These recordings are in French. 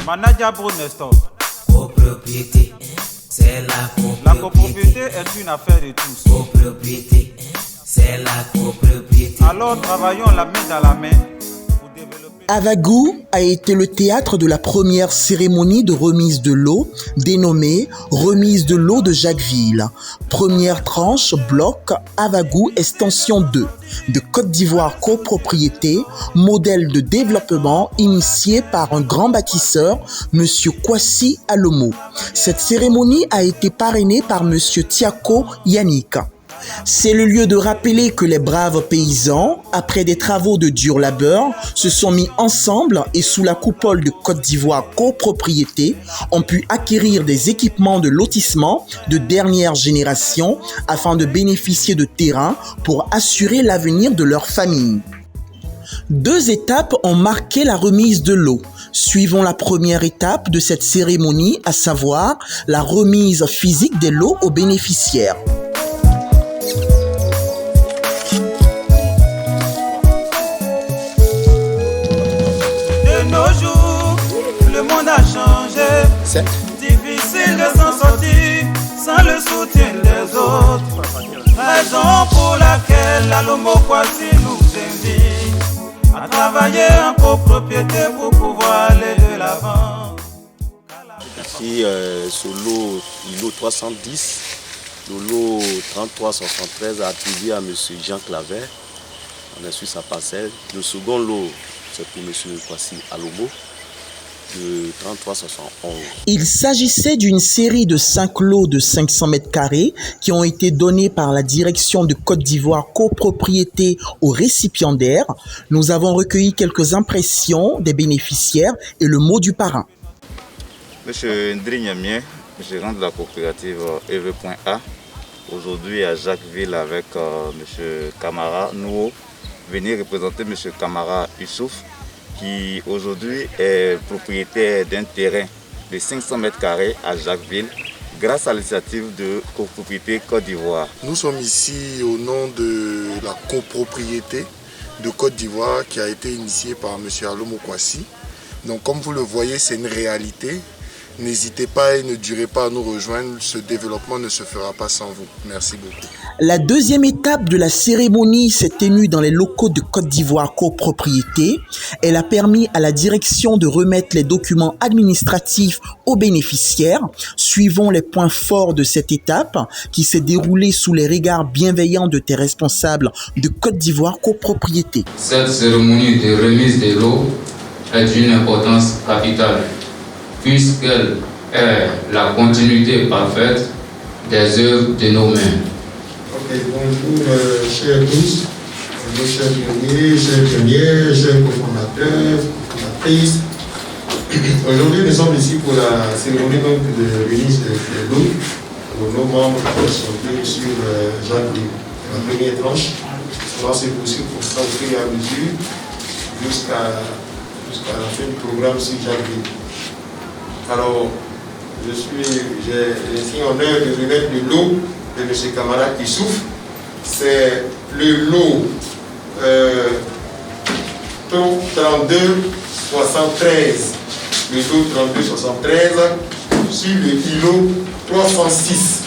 Manadia Brunestor. Copropriété, c'est la copropriété. La copropriété est une affaire de tous. Copropriété, c'est la copropriété. Alors travaillons la main dans la main pour développer. Avagou a été le théâtre de la première cérémonie de remise de l'eau, dénommée Remise de l'eau de Jacquesville. Première tranche, bloc Avagou extension 2, de Côte d'Ivoire copropriété, modèle de développement initié par un grand bâtisseur, M. Kwasi Alomo. Cette cérémonie a été parrainée par M. Tiako Yannick. C'est le lieu de rappeler que les braves paysans, après des travaux de dur labeur, se sont mis ensemble et sous la coupole de Côte d'Ivoire copropriété, ont pu acquérir des équipements de lotissement de dernière génération afin de bénéficier de terrain pour assurer l'avenir de leur famille. Deux étapes ont marqué la remise de l'eau. Suivons la première étape de cette cérémonie, à savoir la remise physique des lots aux bénéficiaires. Le monde a changé, c'est difficile de s'en sortir sans le soutien des autres. Raison pour laquelle Alomo Kwasi nous invite à travailler en copropriété pour pouvoir aller de l'avant. Ici, sur l'eau 310, le lot 3373 attribué à M. Jean Claver. On a su sa parcelle. Le second lot, c'est pour M. Kwasi Alomo. De 3371. Il s'agissait d'une série de 5 lots de 500 mètres carrés qui ont été donnés par la direction de Côte d'Ivoire copropriété aux récipiendaires. Nous avons recueilli quelques impressions des bénéficiaires et le mot du parrain. Monsieur Ndri Niamien, gérant de la coopérative EV.A, aujourd'hui à Jacquesville avec monsieur Kamara Nouo, venir représenter monsieur Kamara Youssouf, qui aujourd'hui est propriétaire d'un terrain de 500 mètres carrés à Jacquesville grâce à l'initiative de copropriété Côte d'Ivoire. Nous sommes ici au nom de la copropriété de Côte d'Ivoire qui a été initiée par M. Alomo Kwasi. Donc comme vous le voyez, c'est une réalité. N'hésitez pas et ne durez pas à nous rejoindre. Ce développement ne se fera pas sans vous. Merci beaucoup. La deuxième étape de la cérémonie s'est tenue dans les locaux de Côte d'Ivoire copropriété. Elle a permis à la direction de remettre les documents administratifs aux bénéficiaires. Suivons les points forts de cette étape qui s'est déroulée sous les regards bienveillants de tes responsables de Côte d'Ivoire copropriété. Cette cérémonie de remise de l'eau est d'une importance capitale, puisqu'elle est la continuité parfaite des œuvres de nos mains. Bonjour chers tous, nos chers pionniers, chers cofondateurs, cofondatrices. Aujourd'hui nous sommes ici pour la cérémonie de remise de l'eau pour nos membres qui sont venus sur Jacquesville. La première tranche, ça va se poursuivre pour ça au fur et à mesure jusqu'à la fin du programme sur Jacquesville. Alors, j'ai ici l'honneur de remettre de l'eau de M. Kamara Youssouf. C'est le lot 3273. Le lot 3273 sur le kilo 306.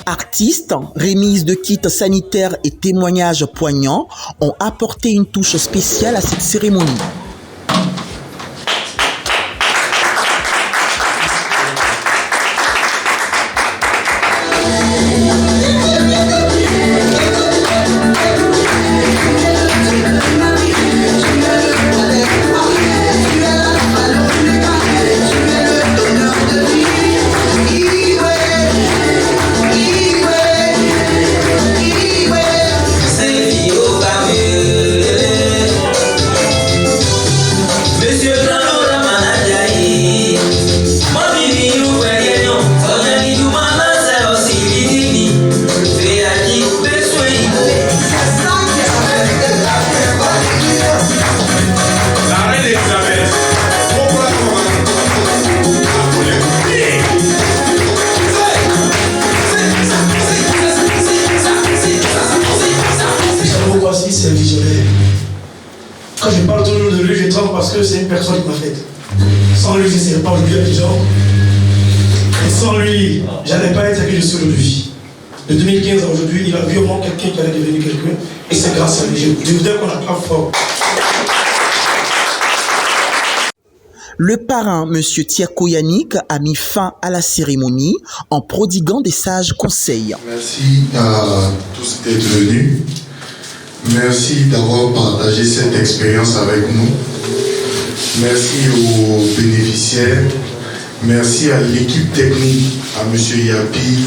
Artistes, remise de kits sanitaires et témoignages poignants ont apporté une touche spéciale à cette cérémonie. C'est visionnaire. Quand je parle toujours de lui, je tremble parce que c'est une personne qui m'a fait. Sans lui, je ne serais pas aujourd'hui à Dijon. Et sans lui, je n'allais pas être qui je suis aujourd'hui. De 2015 à aujourd'hui, il a vu au moins quelqu'un qui allait devenir quelqu'un. Et c'est grâce à lui. Je voudrais qu'on acclame fort. Le parrain, M. Tiako Yannick, a mis fin à la cérémonie en prodiguant des sages conseils. Merci à tous d'être venus. Merci d'avoir partagé cette expérience avec nous. Merci aux bénéficiaires. Merci à l'équipe technique, à M. Yapi,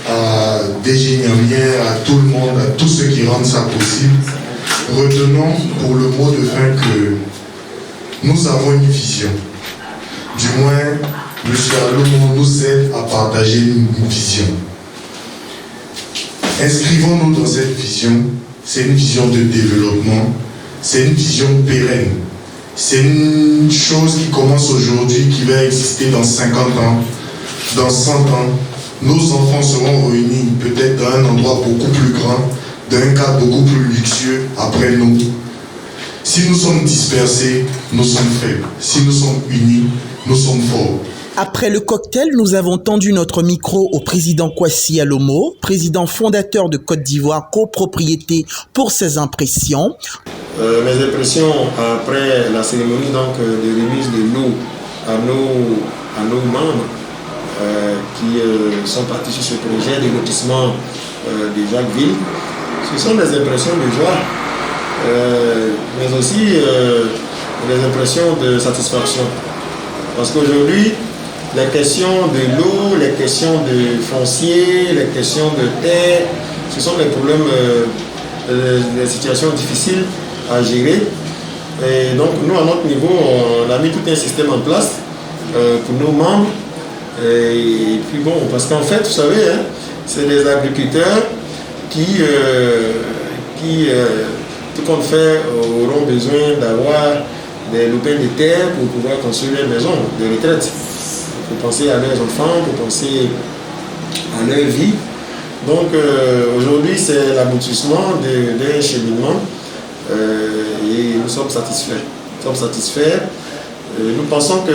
à DG Niamien, à tout le monde, à tous ceux qui rendent ça possible. Retenons pour le mot de fin que nous avons une vision. Du moins, M. Alomo nous aide à partager une vision. Inscrivons-nous dans cette vision. C'est une vision de développement. C'est une vision pérenne. C'est une chose qui commence aujourd'hui, qui va exister dans 50 ans, dans 100 ans. Nos enfants seront réunis peut-être dans un endroit beaucoup plus grand, dans un cadre beaucoup plus luxueux après nous. Si nous sommes dispersés, nous sommes faibles. Si nous sommes unis, nous sommes forts. Après le cocktail, nous avons tendu notre micro au président Kwasi Alomo, président fondateur de Côte d'Ivoire Copropriété, pour ses impressions. Mes impressions après la cérémonie donc, de remise de l'eau à nos membres qui sont partis sur ce projet de lotissement de Jacquesville, ce sont des impressions de joie, mais aussi des impressions de satisfaction. Parce qu'aujourd'hui, les questions de l'eau, les questions de foncier, les questions de terre, ce sont des problèmes, des situations difficiles à gérer. Et donc nous, à notre niveau, on a mis tout un système en place pour nos membres. Et puis bon, parce qu'en fait, vous savez, hein, c'est des agriculteurs qui tout compte fait, auront besoin d'avoir des lopins de terre pour pouvoir construire des maisons de retraite. Pour penser à leurs enfants, pour penser à leur vie. Donc aujourd'hui, c'est l'aboutissement d'un cheminement et nous sommes satisfaits. Nous pensons que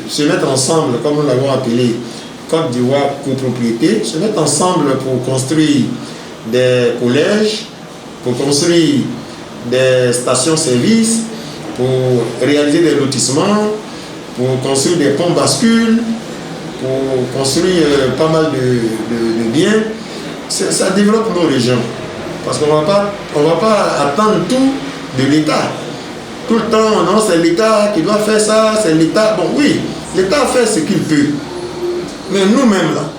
se mettre ensemble, comme nous l'avons appelé Côte d'Ivoire Copropriété, se mettre ensemble pour construire des collèges, pour construire des stations-service, pour réaliser des lotissements, pour construire des ponts bascules, pour construire pas mal de biens, ça développe nos régions. Parce qu'on ne va pas attendre tout de l'État. Tout le temps, non, c'est l'État qui doit faire ça, c'est l'État. Bon, oui, l'État fait ce qu'il peut. Mais nous-mêmes, là,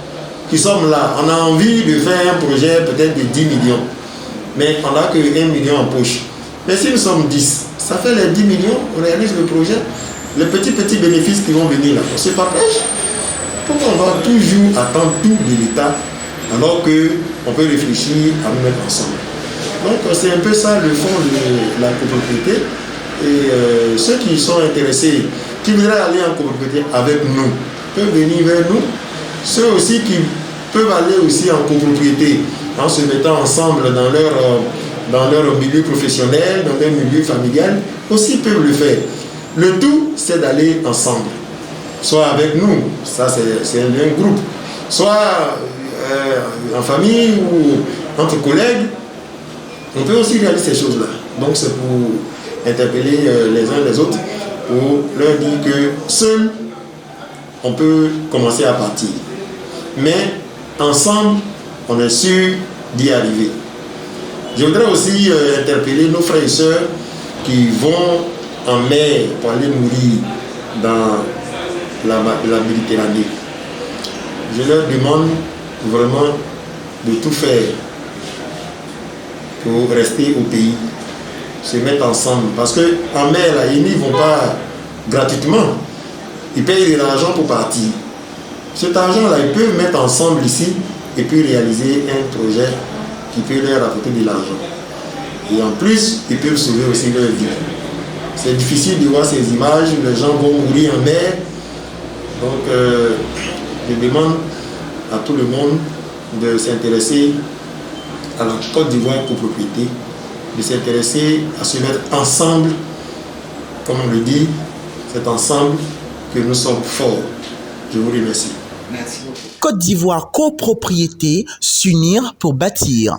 qui sommes là, on a envie de faire un projet peut-être de 10 millions. Mais on n'a que 1 million en poche. Mais si nous sommes 10, ça fait les 10 millions, on réalise le projet. Les petits bénéfices qui vont venir là, on ne pas prêche. Pourquoi on va toujours attendre tout de l'État alors qu'on peut réfléchir à nous mettre ensemble? Donc c'est un peu ça le fond de la copropriété. Et ceux qui sont intéressés, qui voudraient aller en copropriété avec nous, peuvent venir vers nous. Ceux aussi qui peuvent aller aussi en copropriété en se mettant ensemble dans leur milieu professionnel, dans leur milieu familial, aussi peuvent le faire. Le tout, c'est d'aller ensemble. Soit avec nous, ça c'est un groupe, soit en famille ou entre collègues. On peut aussi réaliser ces choses-là. Donc c'est pour interpeller les uns les autres, pour leur dire que seul, on peut commencer à partir. Mais ensemble, on est sûr d'y arriver. Je voudrais aussi interpeller nos frères et sœurs qui vont en mer pour aller mourir dans la Méditerranée. Je leur demande vraiment de tout faire pour rester au pays, se mettre ensemble. Parce qu'en mer, là, ils n'y vont pas gratuitement. Ils payent de l'argent pour partir. Cet argent-là, ils peuvent mettre ensemble ici et puis réaliser un projet qui peut leur apporter de l'argent. Et en plus, ils peuvent sauver aussi leur vie. C'est difficile de voir ces images, les gens vont mourir en mer. Donc, je demande à tout le monde de s'intéresser à la Côte d'Ivoire Copropriété, de s'intéresser à se mettre ensemble, comme on le dit, c'est ensemble que nous sommes forts. Je vous remercie. Merci beaucoup. Côte d'Ivoire copropriété, s'unir pour bâtir.